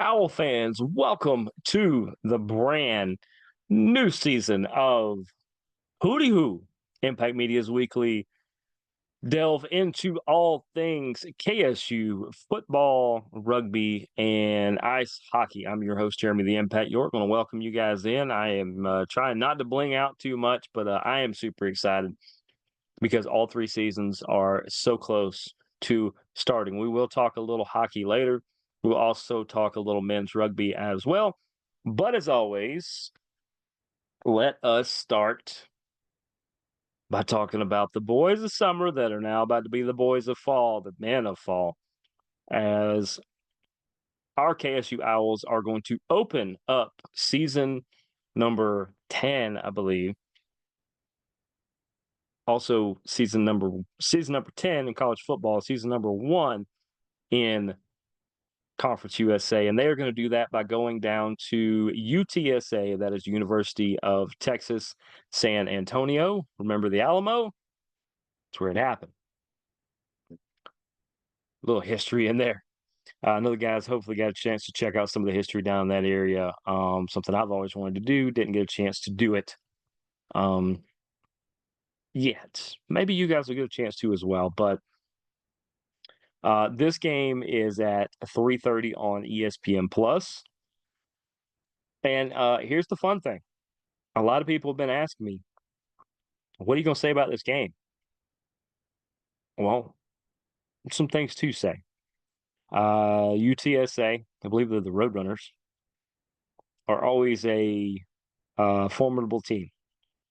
Owl fans, welcome to the brand new season of Hootie Hoo, Impact Media's weekly delve into all things KSU football, rugby, and ice hockey. I'm your host, Jeremy the Impact York. Going to welcome you guys in. I am trying not to bling out too much, but I am super excited because all three seasons are so close to starting. We will talk a little hockey later. We'll also talk a little men's rugby as well. But as always, let us start by talking about the boys of summer that are now about to be the boys of fall, the men of fall, as our KSU Owls are going to open up season number 10, I believe. Also, season number 10 in college football, season number 1 in Conference USA, and they are going to do that by going down to UTSA, that is University of Texas, San Antonio. Remember the Alamo? That's where it happened. A little history in there. I know the guys hopefully got a chance to check out some of the history down in that area. Something I've always wanted to do, didn't get a chance to do it yet. Maybe you guys will get a chance to as well, but this game is at 3:30 on ESPN Plus. And here's the fun thing. A lot of people have been asking me, what are you going to say about this game? Well, some things to say. UTSA, I believe they're the Roadrunners, are always a formidable team.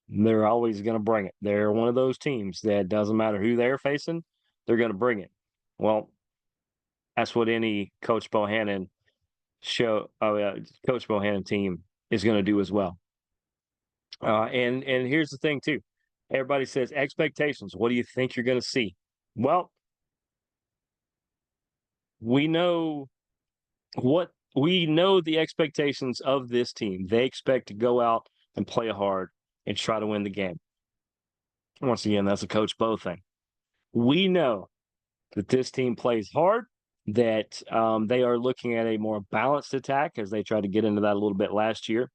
They're always going to bring it. They're one of those teams that doesn't matter who they're facing, they're going to bring it. Well, that's what any Coach Bohannon Coach Bohannon team is going to do as well. And here's the thing too. Everybody says expectations. What do you think you're going to see? Well, we know the expectations of this team. They expect to go out and play hard and try to win the game. Once again, that's a Coach Bo thing. We know that this team plays hard, that they are looking at a more balanced attack, as they tried to get into that a little bit last year,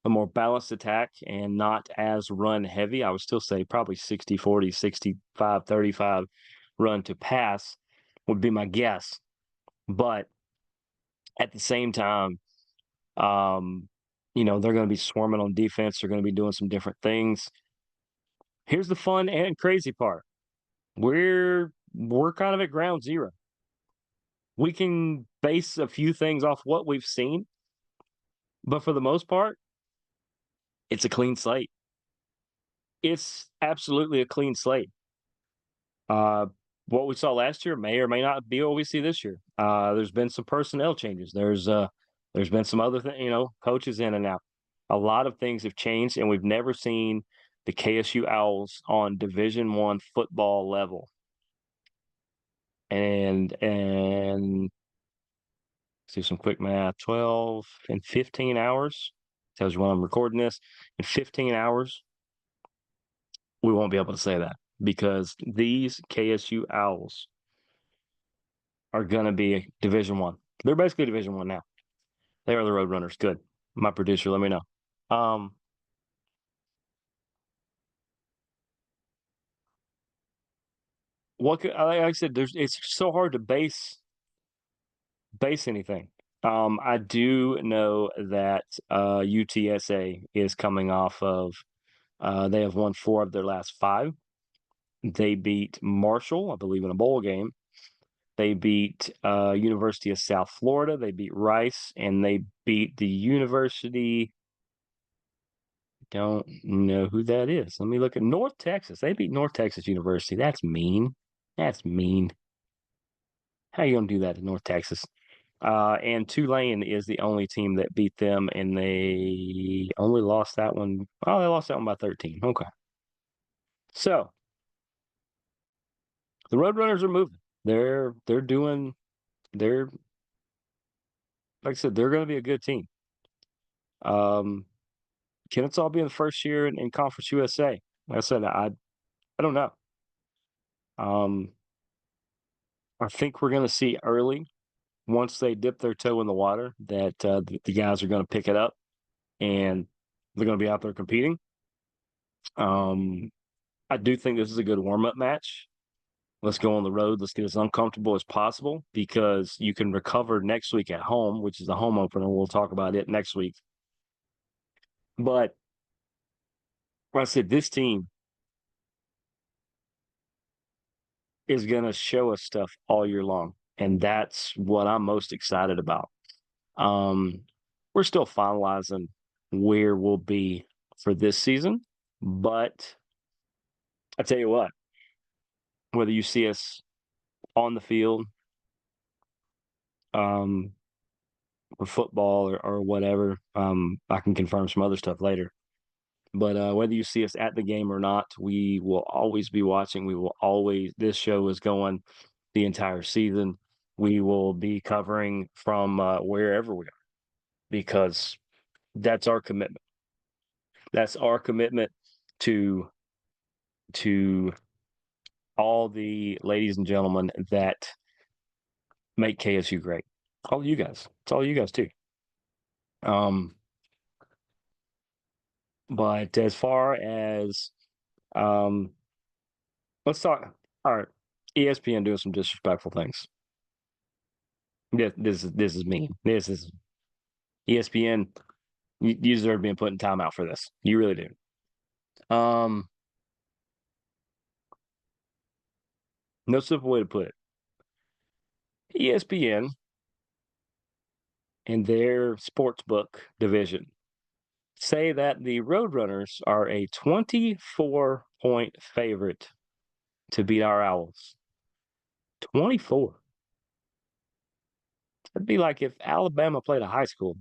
a more balanced attack and not as run heavy. I would still say probably 60-40, 65-35 run to pass would be my guess. But at the same time, they're going to be swarming on defense. They're going to be doing some different things. Here's the fun and crazy part. We're kind of at ground zero. We can base a few things off what we've seen, but for the most part, it's a clean slate. It's absolutely a clean slate. What we saw last year may or may not be what we see this year. There's been some personnel changes. There's been some other coaches in and out. A lot of things have changed, and we've never seen the KSU Owls on Division I football level. And let's do some quick math. 12 and 15 hours tells you when I'm recording this. In 15 hours, we won't be able to say that, because these KSU Owls are going to be Division I. They're basically Division I now. They are the Roadrunners. Good. My producer, let me know. Like I said, it's so hard to base anything. I do know that UTSA is coming off of they have won 4 of their last 5. They beat Marshall, I believe, in a bowl game. They beat University of South Florida. They beat Rice, and they beat the University. Don't know who that is. Let me look at North Texas. They beat North Texas University. That's mean. That's mean. How you gonna do that to North Texas? And Tulane is the only team that beat them, and they only lost that one. Oh, they lost that one by 13. Okay. So the Roadrunners are moving. They're like I said, they're going to be a good team. Can it all be in the first year in Conference USA? Like I said, I don't know. I think we're going to see early once they dip their toe in the water, that the guys are going to pick it up and they're going to be out there competing. I do think this is a good warm-up match. Let's go on the road. Let's get as uncomfortable as possible because you can recover next week at home, which is the home opener. We'll talk about it next week. But like I said, this team is going to show us stuff all year long. And that's what I'm most excited about. Um, we're still finalizing where we'll be for this season. But I tell you what, whether you see us on the field, um, or football or whatever, I can confirm some other stuff later. But whether you see us at the game or not, we will always be watching. We will always, this show is going the entire season. We will be covering from wherever we are because that's our commitment. That's our commitment to all the ladies and gentlemen that make KSU great. All of you guys. It's all you guys too. But as far as let's talk. All right, ESPN doing some disrespectful things. This is mean. This is ESPN. You deserve being put in timeout for this. You really do. No simple way to put it. ESPN in their sportsbook division say that the Roadrunners are a 24-point favorite to beat our Owls. 24. That'd be like if Alabama played a high school.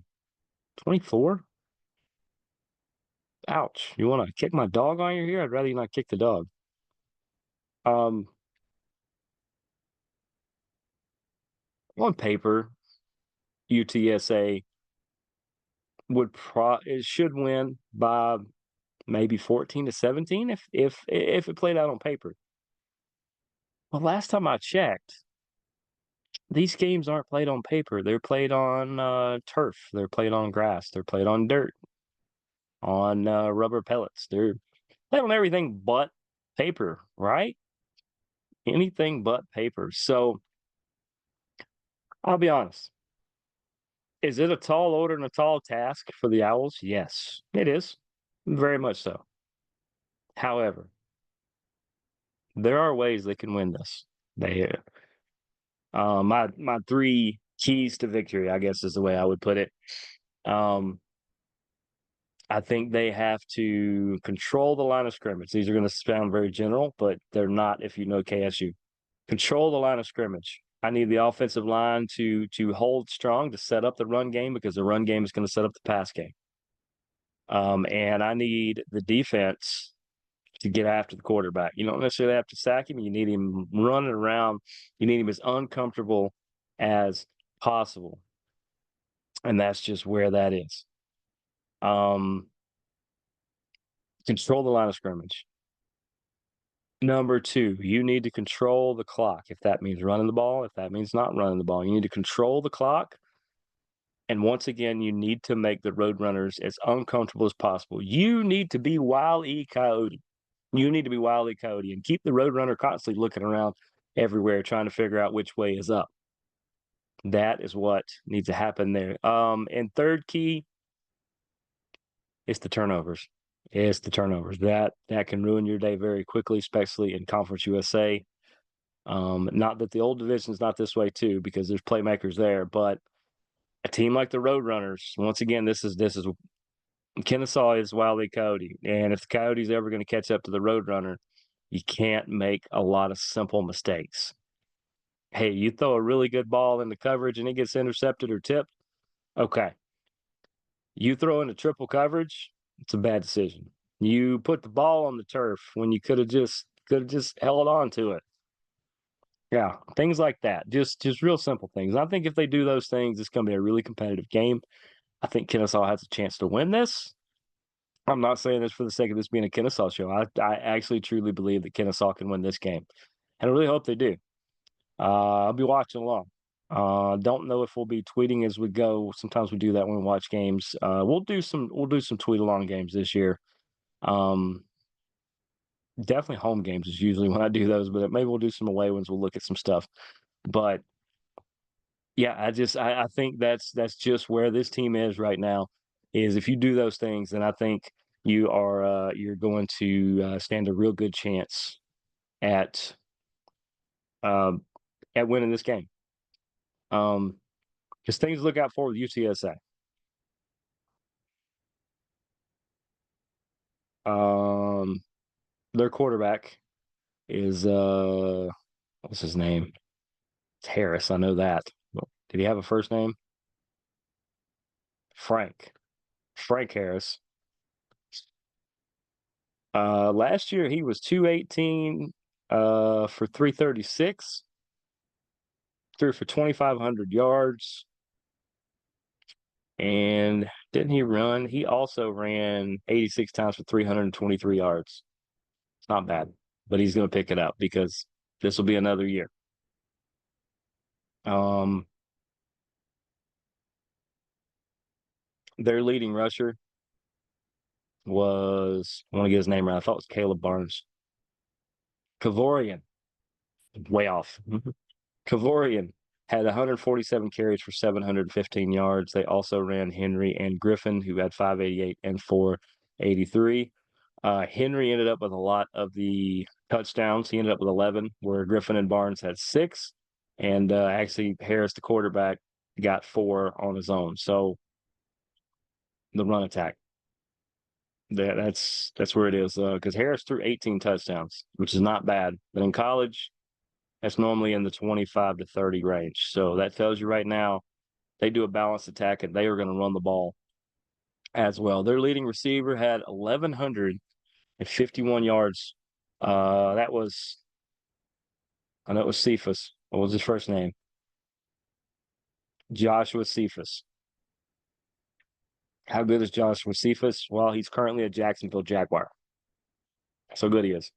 24? Ouch. You want to kick my dog on your here? I'd rather you not kick the dog. On paper, UTSA it should win by maybe 14 to 17 if it played out on paper. Well, last time I checked, these games aren't played on paper. They're played on turf. They're played on grass. They're played on dirt, on rubber pellets. They're played on everything but paper, right? Anything but paper. So I'll be honest. Is it a tall order and a tall task for the Owls? Yes, it is. Very much so. However, there are ways they can win this. They my three keys to victory, I guess is the way I would put it. Um, I think they have to control the line of scrimmage. These are going to sound very general, but they're not if you know KSU. Control the line of scrimmage. I need the offensive line to hold strong to set up the run game because the run game is going to set up the pass game. And I need the defense to get after the quarterback. You don't necessarily have to sack him. You need him running around. You need him as uncomfortable as possible. And that's just where that is. Control the line of scrimmage. Number two, you need to control the clock. If that means running the ball, if that means not running the ball, you need to control the clock. And once again, you need to make the Roadrunners as uncomfortable as possible. You need to be Wile E. Coyote. You need to be Wile E. Coyote and keep the Roadrunner constantly looking around everywhere, trying to figure out which way is up. That is what needs to happen there. And third key, it's the turnovers. It's the turnovers. That can ruin your day very quickly, especially in Conference USA. Not that the old division is not this way too, because there's playmakers there, but a team like the Roadrunners, once again, this is Kennesaw is Wile E. Coyote. And if the Coyote's ever going to catch up to the Roadrunner, you can't make a lot of simple mistakes. Hey, you throw a really good ball into coverage and it gets intercepted or tipped. Okay. You throw into triple coverage, it's a bad decision. You put the ball on the turf when you could have just held on to it. Yeah, things like that. Just real simple things. I think if they do those things, it's going to be a really competitive game. I think Kennesaw has a chance to win this. I'm not saying this for the sake of this being a Kennesaw show. I actually truly believe that Kennesaw can win this game. And I really hope they do. I'll be watching along. Don't know if we'll be tweeting as we go. Sometimes we do that when we watch games. We'll do some tweet along games this year. Um, Definitely home games is usually when I do those, but maybe we'll do some away ones. We'll look at some stuff. But yeah, I think that's just where this team is right now. Is if you do those things, then I think you're going to stand a real good chance at um, at winning this game. Because things to look out for with UTSA. Um, their quarterback is what's his name? It's Harris. I know that. Did he have a first name? Frank. Frank Harris. Last year he was 218 for 336, threw for 2,500 yards. And didn't he run? He also ran 86 times for 323 yards. It's not bad, but he's going to pick it up because this will be another year. Um, their leading rusher was, I want to get his name right. I thought it was Caleb Barnes. Kavorian, way off. Kavorian had 147 carries for 715 yards. They also ran Henry and Griffin, who had 588 and 483. Henry ended up with a lot of the touchdowns. He ended up with 11, where Griffin and Barnes had 6. And actually, Harris, the quarterback, got 4 on his own. So the run attack. That's where it is because Harris threw 18 touchdowns, which is not bad. But in college, that's normally in the 25 to 30 range. So that tells you right now they do a balanced attack and they are going to run the ball as well. Their leading receiver had 1,151 yards. I know it was Cephas. What was his first name? Joshua Cephas. How good is Joshua Cephas? Well, he's currently a Jacksonville Jaguar. So good he is.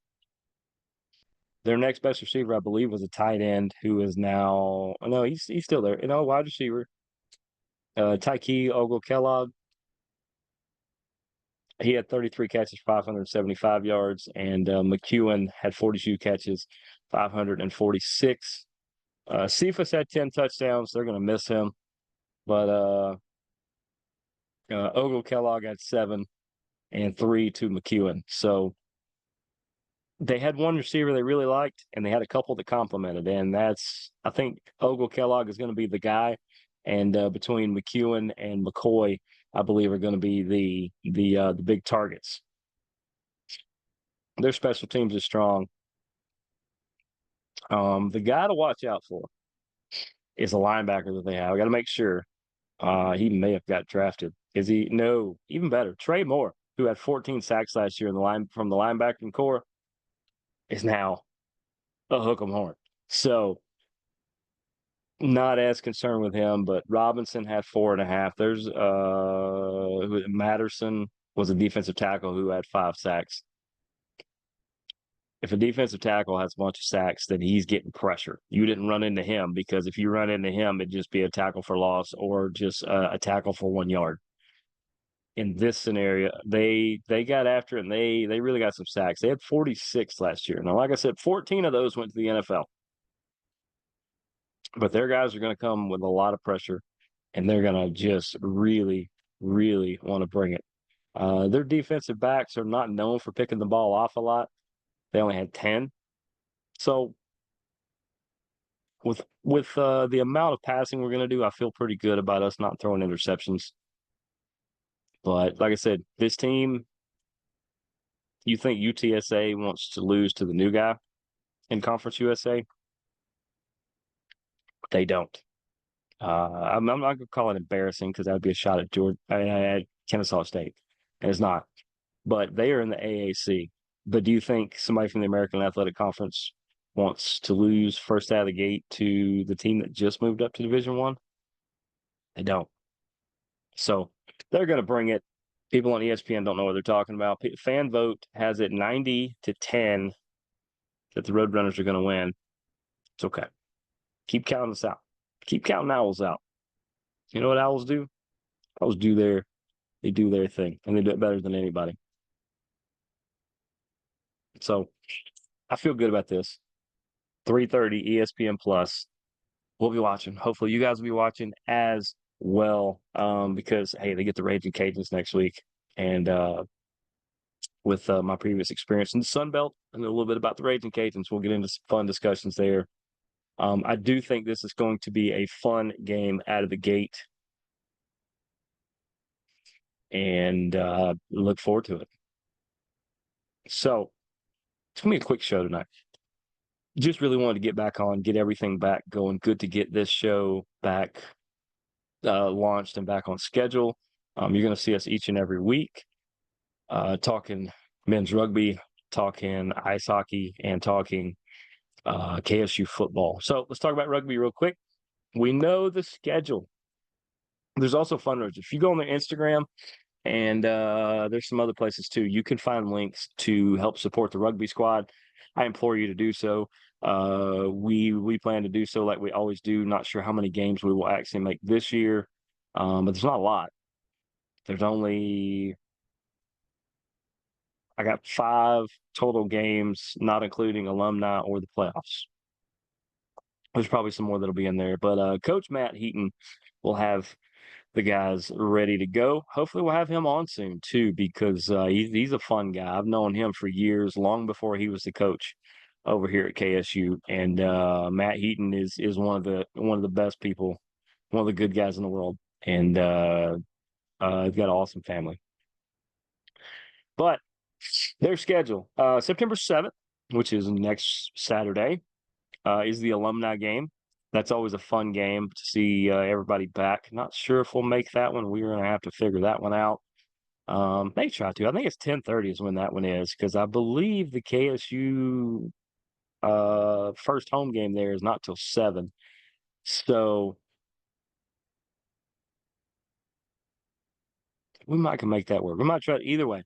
Their next best receiver, I believe, was a tight end who is now no, he's still there. Wide receiver. Tyke Ogle Kellogg. He had 33 catches, 575 yards, and McEwen had 42 catches, 546. Cephas had 10 touchdowns. They're going to miss him, but Ogle Kellogg had 7 and 3 to McEwen. So they had one receiver they really liked, and they had a couple that complimented. And I think Ogle Kellogg is going to be the guy. And between McEwen and McCoy, I believe are going to be the big targets. Their special teams is strong. The guy to watch out for is a linebacker that they have. I got to make sure. He may have got drafted. Is he? No, even better. Trey Moore, who had 14 sacks last year in the line from the linebacking core, is now a hook 'em horn. So not as concerned with him, but Robinson had 4.5. There's Matterson was a defensive tackle who had 5 sacks. If a defensive tackle has a bunch of sacks, then he's getting pressure. You didn't run into him because if you run into him, it'd just be a tackle for loss or just a tackle for 1 yard. In this scenario, they got after it and they really got some sacks. They had 46 last year. Now, like I said, 14 of those went to the NFL. But their guys are going to come with a lot of pressure, and they're going to just really, really want to bring it. Their defensive backs are not known for picking the ball off a lot. They only had 10. So with the amount of passing we're going to do, I feel pretty good about us not throwing interceptions. But like I said, this team, you think UTSA wants to lose to the new guy in Conference USA? They don't. I'm not going to call it embarrassing because that would be a shot at at Kennesaw State, and it's not. But they are in the AAC. But do you think somebody from the American Athletic Conference wants to lose first out of the gate to the team that just moved up to Division One? They don't. So they're going to bring it. People on ESPN don't know what they're talking about. Fan vote has it 90-10 that the Roadrunners are going to win. It's okay. Keep counting this out. keep counting owls out. You know what owls do? Owls they do their thing, and they do it better than anybody. So I feel good about this. 3:30 ESPN Plus. We'll be watching. Hopefully, you guys will be watching as well. Because hey, they get the Raging Cajuns next week, and with my previous experience in the Sun Belt and a little bit about the Raging Cajuns, we'll get into some fun discussions there. I do think this is going to be a fun game out of the gate, and look forward to it. So it's gonna be a quick show tonight. Just really wanted to get back on, get everything back going. Good to get this show back launched and back on schedule. You're going to see us each and every week talking men's rugby, talking ice hockey, and talking KSU football. So let's talk about rugby real quick. We know the schedule. There's also fundraisers. If you go on their Instagram, and there's some other places too, you can find links to help support the rugby squad. I implore you to do so. We plan to do so like we always do. Not sure how many games we will actually make this year, but there's not a lot. There's only I got 5 total games, not including alumni or the playoffs. There's probably some more that'll be in there, but Coach Matt Heaton will have the guys ready to go. Hopefully, we'll have him on soon too, because he's a fun guy. I've known him for years, long before he was the coach over here at KSU. And Matt Heaton is one of the best people, one of the good guys in the world, and he's got an awesome family. But their schedule, September 7th, which is next Saturday, is the alumni game. That's always a fun game to see everybody back. Not sure if we'll make that one. We're going to have to figure that one out. They try to. I think it's 10:30 is when that one is, because I believe the KSU first home game there is not till 7. So we might can make that work. We might try it either way.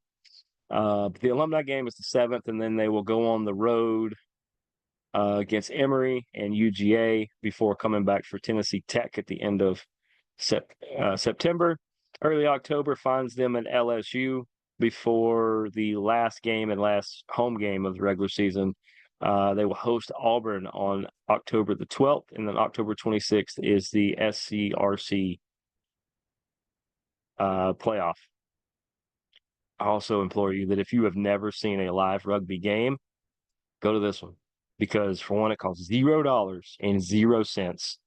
The alumni game is the 7th, and then they will go on the road against Emory and UGA before coming back for Tennessee Tech at the end of September. Early October finds them in LSU before the last game and last home game of the regular season. They will host Auburn on October the 12th, and then October 26th is the SCRC playoff. I also implore you that if you have never seen a live rugby game, go to this one, because for one, it costs $0 and 0 cents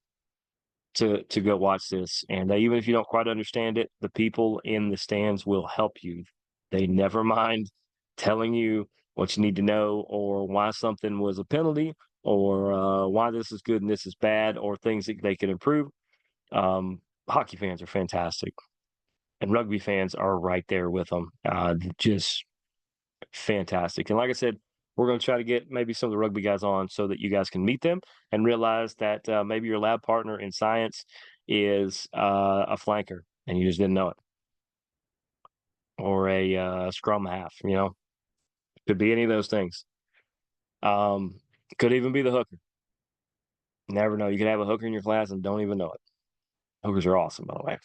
to go watch this. And even if you don't quite understand it, the people in the stands will help you. They never mind telling you what you need to know, or why something was a penalty, or why this is good and this is bad, or things that they can improve. Hockey fans are fantastic, and rugby fans are right there with them. Just fantastic. And like I said, we're going to try to get maybe some of the rugby guys on so that you guys can meet them and realize that maybe your lab partner in science is a flanker and you just didn't know it, or a scrum half. Could be any of those things. Could even be the hooker. Never know. You could have a hooker in your class and don't even know it. Hookers are awesome, by the way,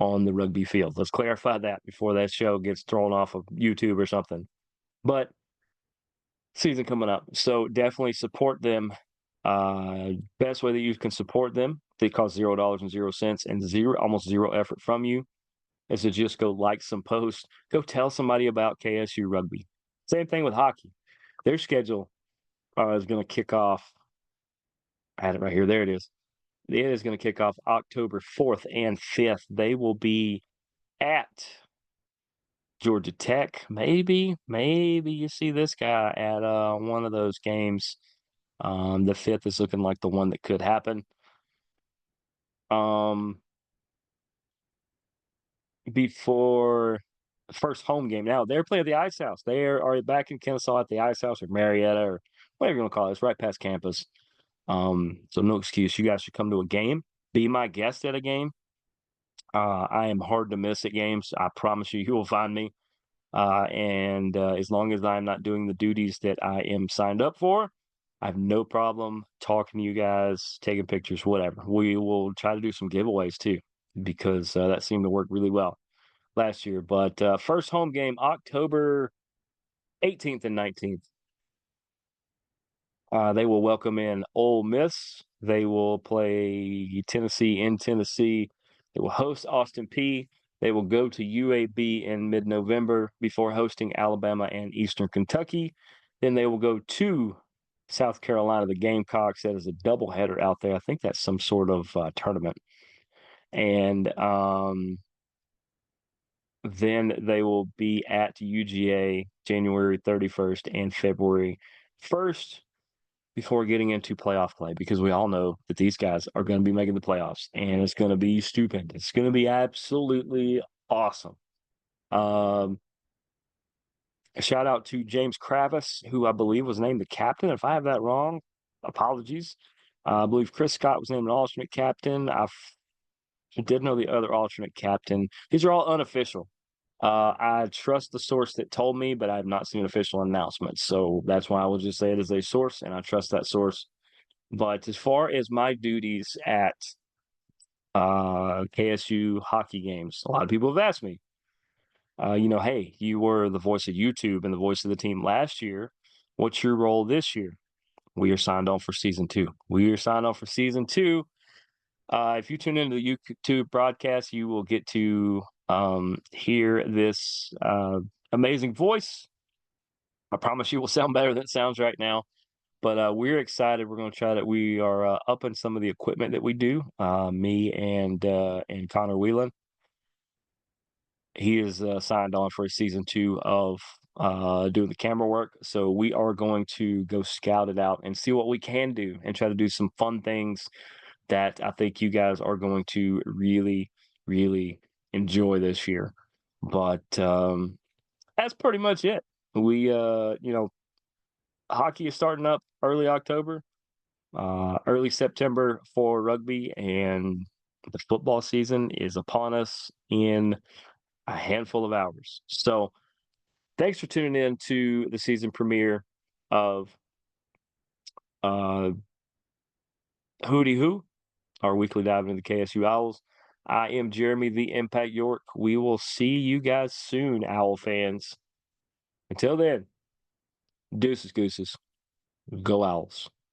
on the rugby field. Let's clarify that before that show gets thrown off of YouTube or something. But season coming up, so definitely support them. Best way that you can support them, they cost $0 and 0 cents and almost zero effort from you, is to just go like some posts, go tell somebody about KSU rugby. Same thing with hockey. Their schedule is going to kick off. I had it right here. There it is. It is going to kick off October 4th and 5th. They will be at Georgia Tech. Maybe you see this guy at one of those games. The 5th is looking like the one that could happen. Before the first home game. Now, they're playing at the Ice House. They are back in Kennesaw at the Ice House, or Marietta, or whatever you want to call it. It's right past campus. So no excuse. You guys should come to a game. Be my guest at a game. I am hard to miss at games. I promise you will find me. And as long as I'm not doing the duties that I am signed up for, I have no problem talking to you guys, taking pictures, whatever. We will try to do some giveaways too, because that seemed to work really well last year. But first home game, October 18th and 19th. They will welcome in Ole Miss. They will play Tennessee in Tennessee. They will host Austin Peay. They will go to UAB in mid-November before hosting Alabama and Eastern Kentucky. Then they will go to South Carolina, the Gamecocks. That is a doubleheader out there. I think that's some sort of tournament. And then they will be at UGA January 31st and February 1st before getting into playoff play, because we all know that these guys are going to be making the playoffs, and it's going to be stupid. It's going to be absolutely awesome. A shout out to James Kravis, who I believe was named the captain. If I have that wrong, apologies. I believe Chris Scott was named an alternate captain. I did know the other alternate captain. These are all unofficial. I trust the source that told me, but I have not seen official announcements. So that's why I will just say it as a source, and I trust that source. But as far as my duties at KSU hockey games, a lot of people have asked me, hey, you were the voice of YouTube and the voice of the team last year. What's your role this year? We are signed on for season 2. We are signed on for season 2. If you tune into the YouTube broadcast, you will get to hear this amazing voice. I promise you will sound better than it sounds right now. But we're excited. We're going to try that. We are upping some of the equipment that we do. Me and Connor Whelan. He is signed on for season 2 of doing the camera work. So we are going to go scout it out and see what we can do and try to do some fun things that I think you guys are going to really, really enjoy this year. But that's pretty much it. We, hockey is starting up early October, early September for rugby, and the football season is upon us in a handful of hours. So thanks for tuning in to the season premiere of uh, Hootie Hoo, our weekly dive into the KSU Owls. I am Jeremy the Impact York. We will see you guys soon, Owl fans. Until then, deuces, gooses. Go Owls.